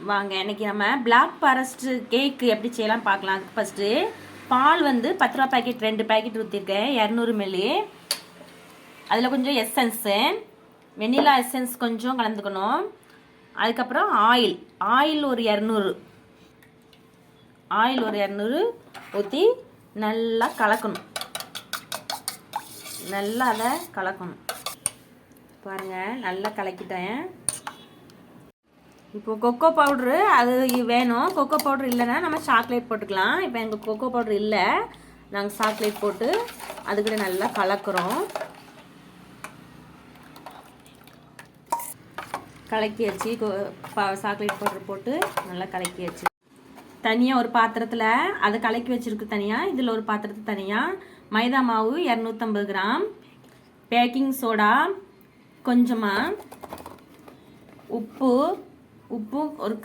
வாங்க இன்னைக்கு நம்ம பிளாக் ஃபாரஸ்ட் கேக்கு எப்படி செய்யலாம் பார்க்கலாம். அதுக்கு ஃபஸ்ட்டு பால் வந்து 10 ரூபா பாக்கெட் 2 பாக்கெட் ஊற்றிருக்கேன், 200 மில்லி. அதில் கொஞ்சம் எசன்ஸு, வெண்ணிலா எசன்ஸ் கொஞ்சம் கலந்துக்கணும். அதுக்கப்புறம் ஆயில் ஒரு 200 ஊற்றி நல்லா கலக்கணும். நல்லா அதை கலக்கணும். பாருங்கள், நல்லா கலக்கிட்டேன். இப்போ கொக்கோ பவுட்ரு அது வேணும். கொக்கோ பவுட்ரு இல்லைன்னா நம்ம சாக்லேட் போட்டுக்கலாம். இப்போ எங்கள் கொக்கோ பவுட்ரு இல்லை, நாங்கள் சாக்லேட் போட்டு அதுக்கிட்ட நல்லா கலக்கிறோம். கலக்கியாச்சு. சாக்லேட் பவுட்ரு போட்டு நல்லா கலக்கியாச்சு. தனியாக ஒரு பாத்திரத்தில் அதை கலக்கி வச்சுருக்கு தனியாக. இதில் ஒரு பாத்திரத்து தனியாக மைதா மாவு 250 கிராம், பேக்கிங் சோடா கொஞ்சமாக, உப்பு ஒரு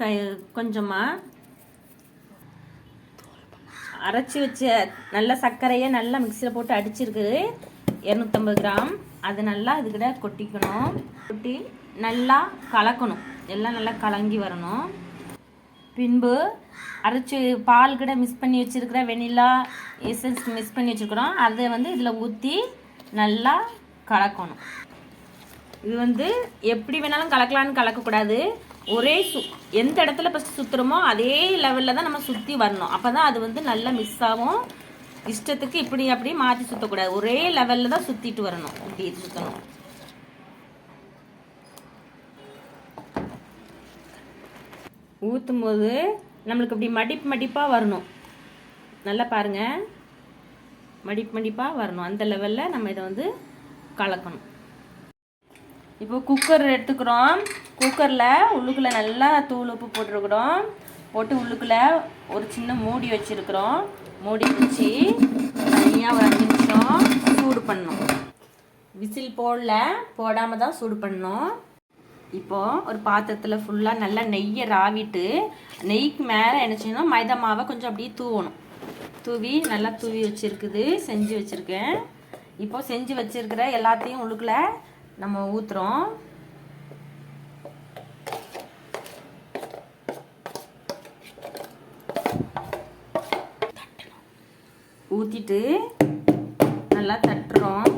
கொஞ்சமாக, அரைச்சி வச்ச நல்ல சர்க்கரையை நல்லா மிக்சியில் போட்டு அடிச்சிருக்குது 250 கிராம். அது நல்லா இதுக்கிட்ட கொட்டிக்கணும். கொட்டி நல்லா கலக்கணும். எல்லாம் நல்லா கலங்கி வரணும். பின்பு அரைச்சி பால் கிட்ட மிக்ஸ் பண்ணி வச்சுருக்கிற வெண்ணிலா எசன்ஸ் மிக்ஸ் பண்ணி வச்சுருக்குறோம். அதை வந்து இதில் ஊற்றி நல்லா கலக்கணும். இது வந்து எப்படி வேணாலும் கலக்கலான்னு கலக்கக்கூடாது. ஒரே எந்த இடத்துல ஃபஸ்ட்டு சுற்றுறோமோ அதே லெவலில் தான் நம்ம சுற்றி வரணும். அப்போ தான் அது வந்து நல்லா மிக்ஸ் ஆகும். இஷ்டத்துக்கு இப்படி அப்படி மாற்றி சுற்றக்கூடாது. ஒரே லெவலில் தான் சுற்றிட்டு வரணும். இப்படி சுற்றணும். ஊற்றும் போது நம்மளுக்கு இப்படி மடிப்பாக வரணும். நல்லா பாருங்கள், மடிப்பாக வரணும். அந்த லெவலில் நம்ம இதை வந்து கலக்கணும். இப்போ குக்கர் எடுத்துக்கிறோம். குக்கரில் உள்ளுக்குள்ளே நல்லா தூள் உப்பு போட்டிருக்கிறோம். போட்டு உள்ளுக்குள்ளே ஒரு சின்ன மூடி வச்சுருக்குறோம். மூடி வச்சு தனியாக ஒரு 5 நிமிஷம் சூடு பண்ணணும். விசில் போடாமல் தான் சூடு பண்ணணும். இப்போது ஒரு பாத்திரத்தில் ஃபுல்லாக நல்லா நெய்யை ராவிட்டு, நெய்க்கு மேலே என்ன செய்யணும், மைதா மாவை கொஞ்சம் அப்படியே தூவணும். நல்லா தூவி செஞ்சு வச்சுருக்கேன். இப்போது செஞ்சு வச்சுருக்கிற எல்லாத்தையும் உள்ளுக்குள்ளே நம்ம ஊற்றுறோம். ஊற்றிட்டு நல்லா தட்டுறோம்.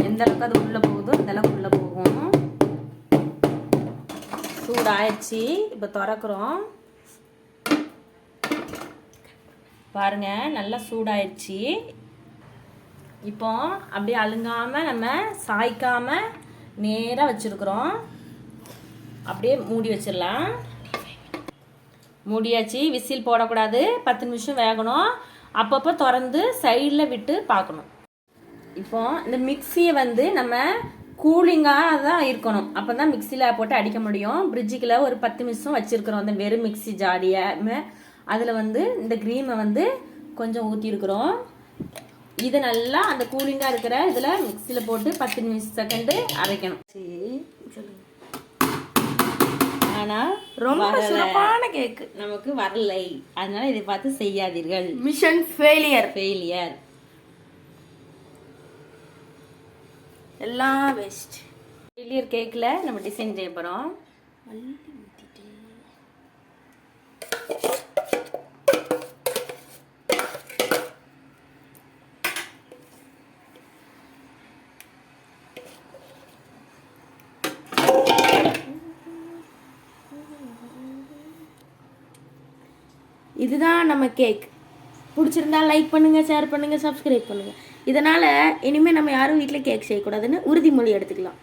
எந்த அளவுக்கு அது உள்ளே போகுதோ அந்த அளவுக்கு உள்ளே போகும். சூடாயிடுச்சு. இப்போ திறக்கிறோம். பாருங்க, நல்லா சூடாயிடுச்சு. இப்போ அப்படியே அழுங்காமல் நம்ம சாய்க்காமல் நேராக வச்சுருக்குறோம். அப்படியே மூடி வச்சிடலாம். மூடியாச்சு. விசில் போடக்கூடாது. 10 நிமிஷம் வேகணும். அப்பப்போ திறந்து சைடில் விட்டு பார்க்கணும். இப்போ இந்த மிக்சியை வந்து நம்ம கூலிங்காக தான் இருக்கணும். அப்போ தான் மிக்சியில் போட்டு அடிக்க முடியும். ஃப்ரிட்ஜுக்குள்ள ஒரு 10 நிமிஷம் வச்சுருக்குறோம். அந்த வெறும் மிக்சி ஜாடியை அதில் வந்து இந்த க்ரீமை வந்து கொஞ்சம் ஊற்றிருக்குறோம். இது நல்லா அந்த கூலிங்காக இருக்கிற இதில் மிக்சியில் போட்டு 10 செகண்டு அரைக்கணும். ஆனால் ரொம்ப சிறப்பான கேக்கு நமக்கு வரலை. அதனால இதை பார்த்து செய்யாதீர்கள். Mission failure. எல்லாம் வேஸ்ட். ஃபெயிலியர் கேக்கில் நம்ம டிசைன் செய்ய போகிறோம். இதுதான் நம்ம கேக். பிடிச்சிருந்தா லைக் பண்ணுங்கள், ஷேர் பண்ணுங்கள், சப்ஸ்கிரைப் பண்ணுங்கள். இதனால் இனிமேல் நம்ம யாரும் வீட்டில் கேக் செய்யக்கூடாதுன்னு உறுதிமொழி எடுத்துக்கலாம்.